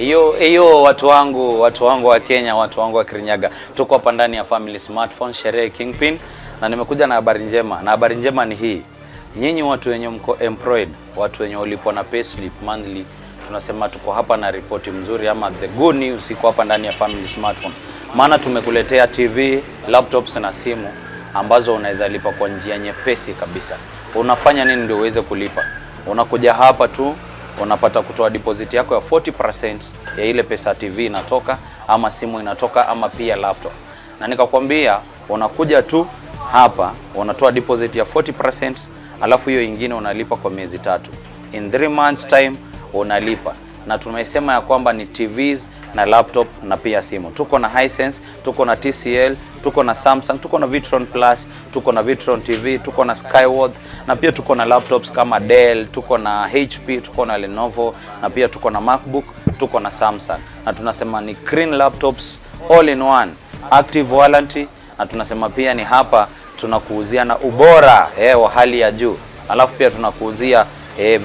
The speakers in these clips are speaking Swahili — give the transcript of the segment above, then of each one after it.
Hiyo watu wangu wa Kenya, watu wangu wa Kirinyaga. Tuko hapa ndani ya Family Smartphone, sherehe Kingpin, na nimekuja na habari njema. Na habari njema ni hii. Nyinyi watu wenye mko employed, watu wenye ulipwa na payslip monthly, tunasema tuko hapa na ripoti mzuri, ama the good news iko hapa ndani ya Family Smartphone. Maana tumekuletea TV, laptops na simu ambazo unaweza lipa kwa njia nyepesi kabisa. Unafanya nini ndio uweze kulipa? Unakuja hapa tu, unapata kutoa deposit yako ya 40% ya ile pesa TV inatoka, ama simu inatoka, ama pia laptop. Na nikakwambia unakuja tu hapa, unatoa deposit ya 40%, alafu hiyo ingine unalipa kwa miezi 3. In 3 months time unalipa. Na tumesema ya kwamba ni TVs na laptop na pia simu. Tuko na Hisense, tuko na TCL, tuko na Samsung, tuko na Vitron Plus, tuko na Vitron TV, tuko na Skyworth, na pia tuko na laptops kama Dell, tuko na HP, tuko na Lenovo, na pia tuko na MacBook, tuko na Samsung. Na tunasema ni clean laptops all in one, active warranty, na tunasema pia ni hapa tunakuuzia na ubora wa hali ya juu. Alafu pia tunakuuzia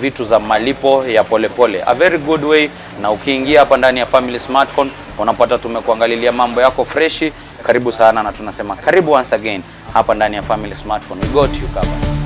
vitu za malipo ya polepole. A very good way. Na ukiingia hapa ndani ya Family Smartphone unapata tumekuangalilia mambo yako freshi. Karibu sana, na tunasema karibu once again hapa ndani ya Family Smartphone. We got you covered.